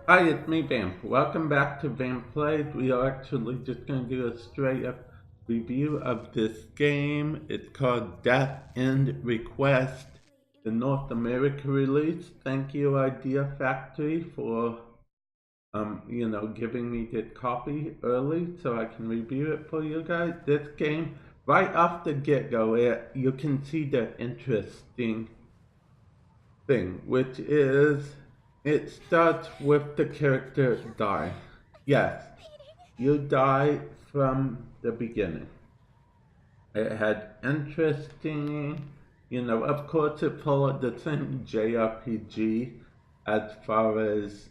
Hi, it's me, Vamp. Welcome back to Vamp Plays. We are actually just going to do a straight up review of this game. It's called Death End Request, the North America release. Thank you, Idea Factory, for giving me this copy early so I can review it for you guys. This game, right off the get-go, you can see the interesting thing, which is it starts with the character die. Yes, you die from the beginning. It had interesting, of course it followed the same JRPG as far as,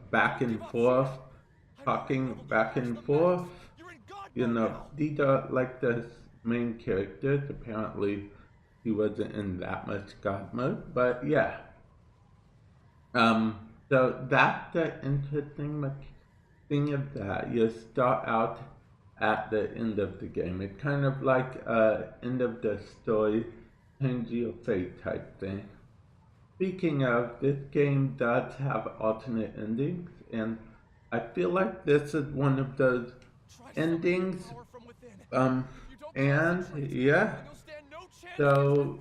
back and forth, talking back and forth. These are like the main characters. Apparently he wasn't in that much God mode, but yeah. So that's the interesting thing of that. You start out at the end of the game. It's kind of like end of the story, change your fate type thing. Speaking of, this game does have alternate endings, and I feel like this is one of those endings. And yeah, so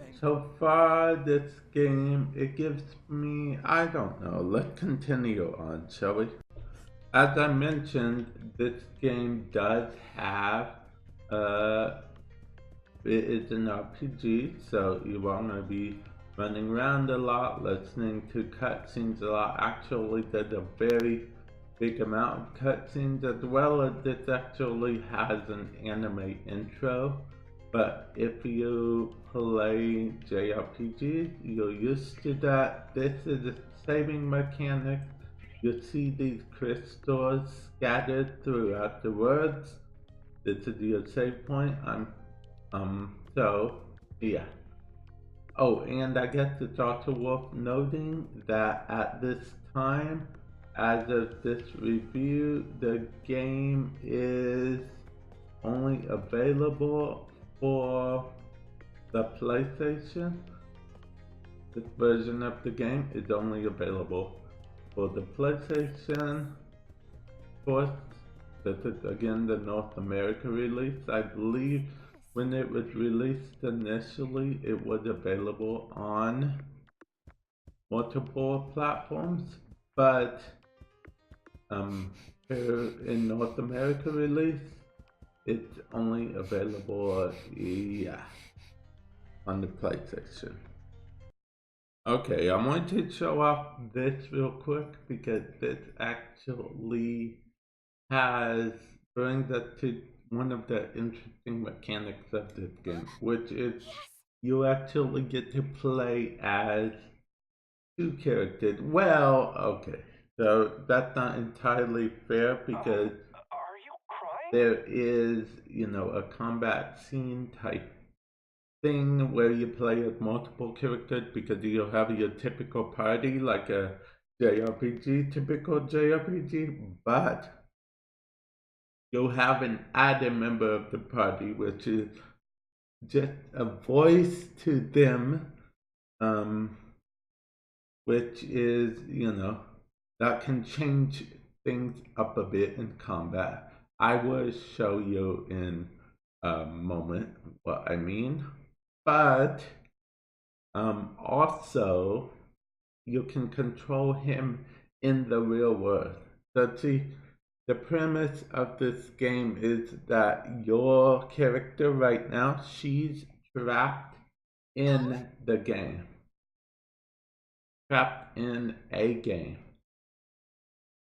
far this game, it gives me, I don't know, let's continue on, shall we? As I mentioned, this game does have, it is an RPG, so you are going to be running around a lot, listening to cutscenes a lot. Actually, there's a very big amount of cutscenes, as well as this actually has an anime intro. But if you play JRPGs, you're used to that. This is a saving mechanic. You see these crystals scattered throughout the world. This is your save point. So yeah. Oh, and I guess it's also worth noting that at this time, as of this review, the game is only available for the PlayStation. This version of the game is only available for the PlayStation. Of course, this is again the North America release. I believe when it was released initially, it was available on multiple platforms, but here in North America release, it's only available, yeah, on the PlayStation. Okay, I'm going to show off this real quick because this actually brings us to one of the interesting mechanics of this game, which is you actually get to play as two characters. Well, okay, so that's not entirely fair because there is, a combat scene type thing where you play as multiple characters because you'll have your typical party like a typical JRPG, but you'll have an added member of the party, which is just a voice to them, which is, that can change things up a bit in combat. I will show you in a moment what I mean, but also you can control him in the real world. So see, the premise of this game is that your character right now, she's trapped in the game. Trapped in a game.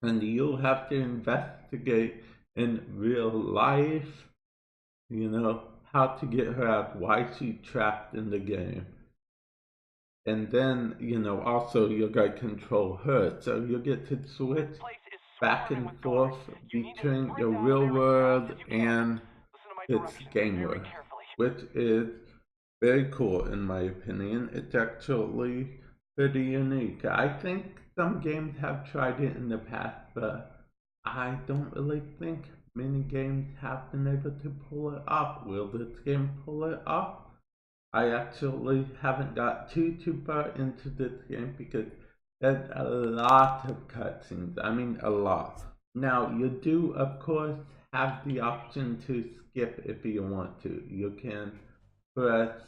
And you'll have to investigate in real life, how to get her out, why she's trapped in the game. And then, also you gotta control her. So you get to switch back and forth between the real world and its game world, which is very cool in my opinion. It's actually pretty unique. I think some games have tried it in the past, but I don't really think many games have been able to pull it off. Will this game pull it off? I actually haven't got too far into this game because there's a lot of cutscenes. I mean, a lot. Now, you do, of course, have the option to skip if you want to. You can press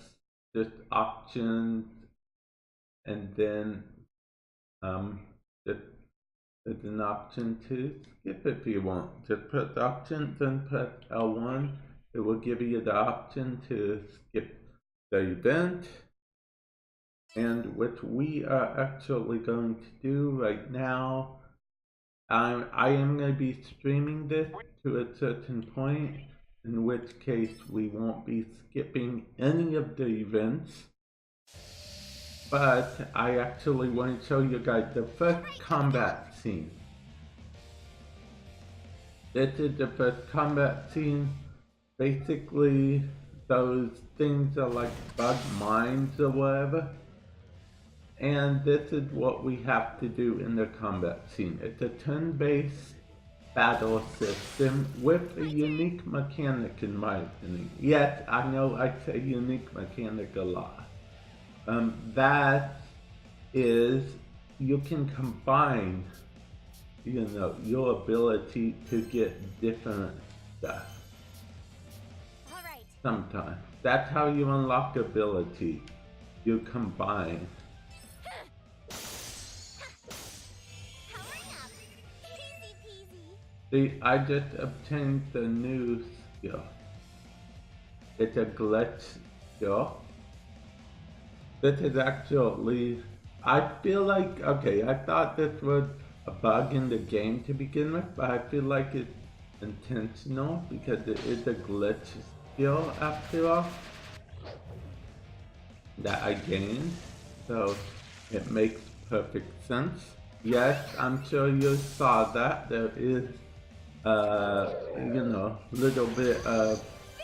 just options and then um, just, there's an option to skip if you want. Just press options and press L1. It will give you the option to skip the event, and what we are actually going to do right now, I am going to be streaming this to a certain point, in which case we won't be skipping any of the events, but I actually want to show you guys the first combat scene. This is the first combat scene. Basically, those things are like bug mines or whatever. And this is what we have to do in the combat scene. It's a turn-based battle system with a unique mechanic in my opinion. Yes, I know I say unique mechanic a lot. That is, you can combine, your ability to get different stuff. Sometimes. That's how you unlock ability. You combine. See, I just obtained the new skill. It's a glitch skill. This is actually, I feel like, okay, I thought this was a bug in the game to begin with, but I feel like it's intentional because it is a glitch skill after all that I gained, so it makes perfect sense. Yes, I'm sure you saw that there is little bit of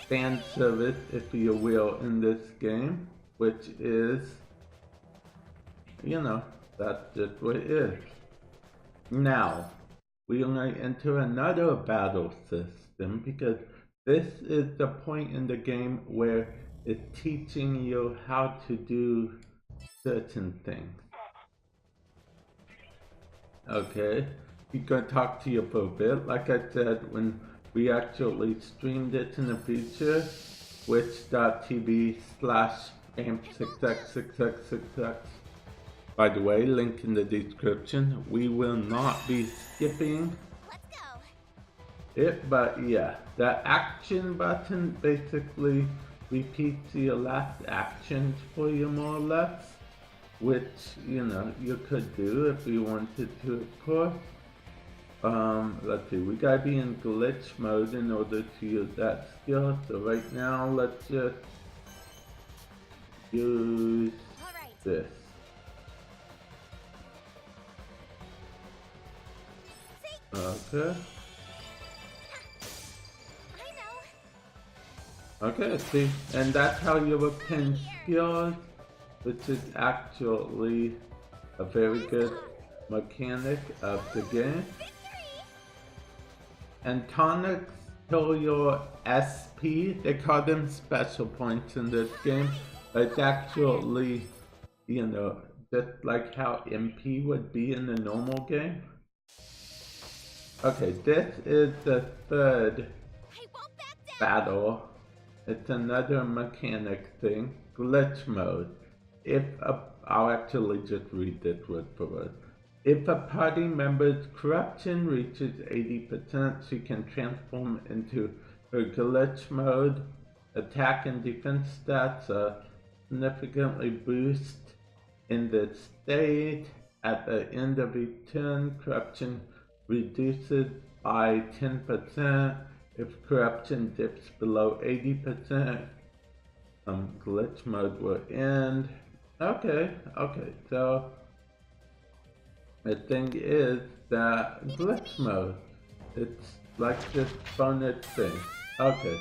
fan service, if you will, in this game, which is, that's just what it is. Now, we are going to enter another battle system because this is the point in the game where it's teaching you how to do certain things. Okay, we're going to talk to you for a bit. Like I said, when we actually streamed it in the future, twitch.tv/Vamp6x6x6x. By the way, link in the description. We will not be skipping it, but yeah, the action button basically repeats your last actions for you, more or less, which you could do if you wanted to, of course. Let's see, we gotta be in glitch mode in order to use that skill, so right now let's just use this. Okay. Okay, see, and that's how you obtain skills, which is actually a very good mechanic of the game. And tonics kill your SP, they call them special points in this game, but it's actually, just like how MP would be in the normal game. Okay, this is the third battle. It's another mechanic thing, glitch mode. I'll actually just read this word for word. If a party member's corruption reaches 80%, she can transform into her glitch mode. Attack and defense stats are significantly boosted in this state. At the end of each turn, corruption reduces by 10%. If corruption dips below 80%, glitch mode will end. Okay, so the thing is that glitch mode, it's like this bonus thing. Okay,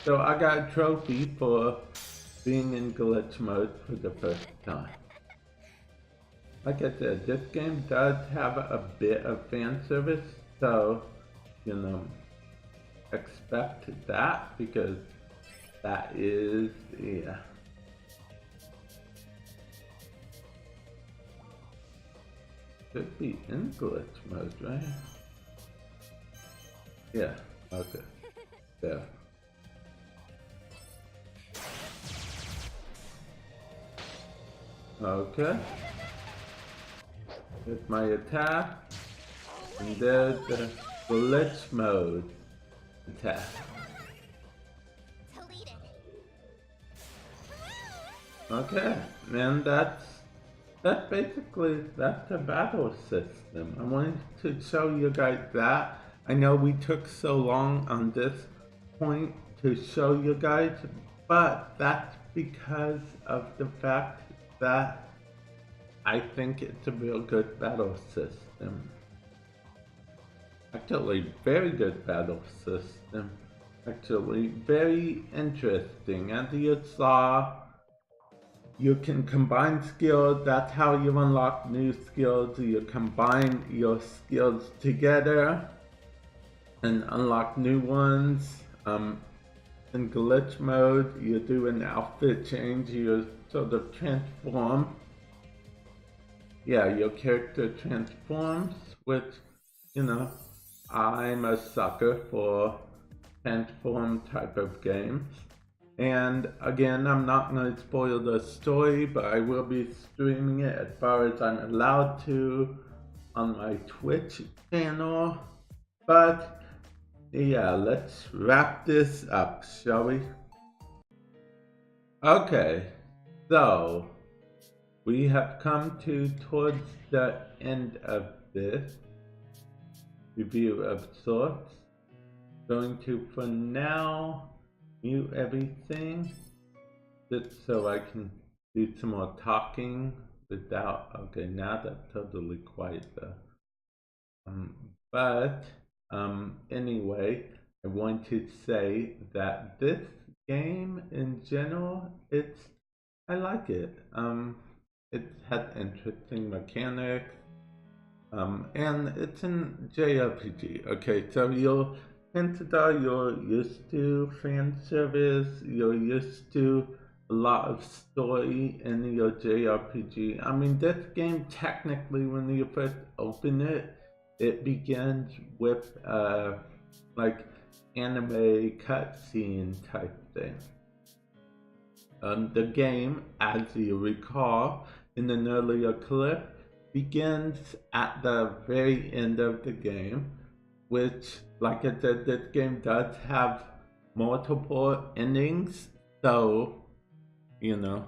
so I got a trophy for being in glitch mode for the first time. Like I said, this game does have a bit of fan service, so, expect that, because that is, yeah. should be in glitch mode, right? Yeah, okay. There. Okay. Here's my attack. And there's the glitch mode attack. Okay, and that's basically the battle system. I wanted to show you guys that. I know we took so long on this point to show you guys, but that's because of the fact that I think it's a real good battle system. Actually, very good battle system. Actually, very interesting. As you saw, you can combine skills. That's how you unlock new skills. You combine your skills together and unlock new ones. In glitch mode, you do an outfit change. You sort of transform. Yeah, your character transforms, which, you know, I'm a sucker for transform type of games. And again, I'm not going to spoil the story, but I will be streaming it as far as I'm allowed to on my Twitch channel. But yeah, let's wrap this up, shall we? Okay, so we have come towards the end of this review of sorts. Going to, for now, mute everything just so I can do some more talking without. Okay, now that's totally quiet though. Anyway, I want to say that this game in general, I like it. It has interesting mechanics. And it's in JRPG. Okay, so you're used to fan service, you're used to a lot of story in your JRPG. I mean, this game technically, when you first open it, it begins with like anime cutscene type thing. The game, as you recall in an earlier clip, begins at the very end of the game, which, like I said, this game does have multiple endings, so, you know,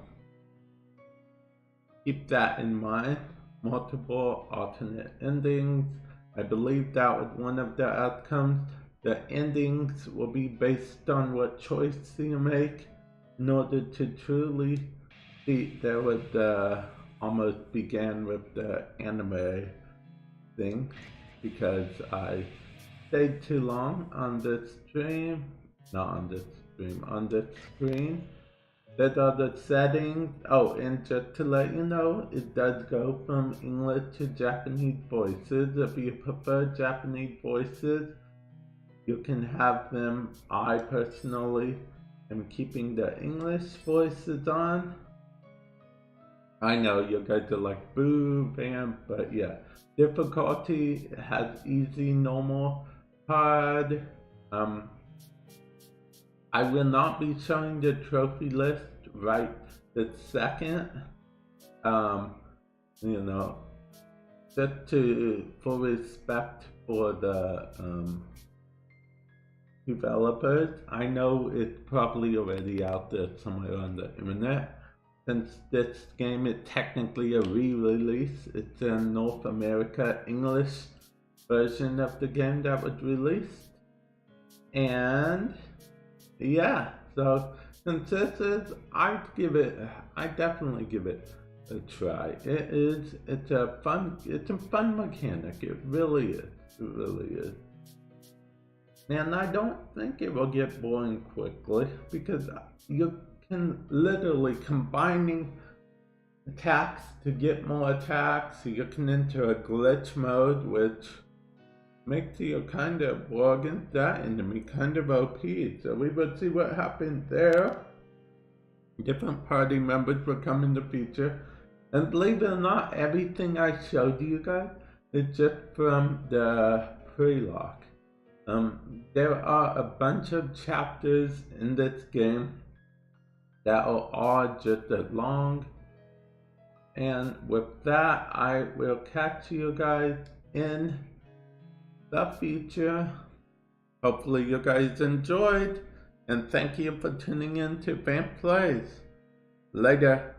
keep that in mind. Multiple alternate endings. I believe that was one of the outcomes. The endings will be based on what choice you make in order to truly see. There was the almost began with the anime thing because I stayed too long on this stream, not on this stream, on this screen. That are the settings. Oh, and just to let you know, it does go from English to Japanese voices. If you prefer Japanese voices, you can have them. I personally am keeping the English voices on. I know you guys are like, boo, Vamp, but yeah. Difficulty has easy, normal, hard. I will not be showing the trophy list right this second. You know, just for respect for the developers. I know it's probably already out there somewhere on the internet. Since this game is technically a re-release, it's a North America English version of the game that was released. And yeah, so since this is, I definitely give it a try. It's a fun mechanic. It really is. And I don't think it will get boring quickly because you can literally combining attacks to get more attacks. You can enter a glitch mode, which makes you kind of war against that enemy kind of OP. So we will see what happens there. Different party members will come in the future. And believe it or not, everything I showed you guys is just from the pre-lock. There are a bunch of chapters in this game that are all just as long. And with that, I will catch you guys in the future. Hopefully you guys enjoyed, and thank you for tuning in to Vamp Plays. Later.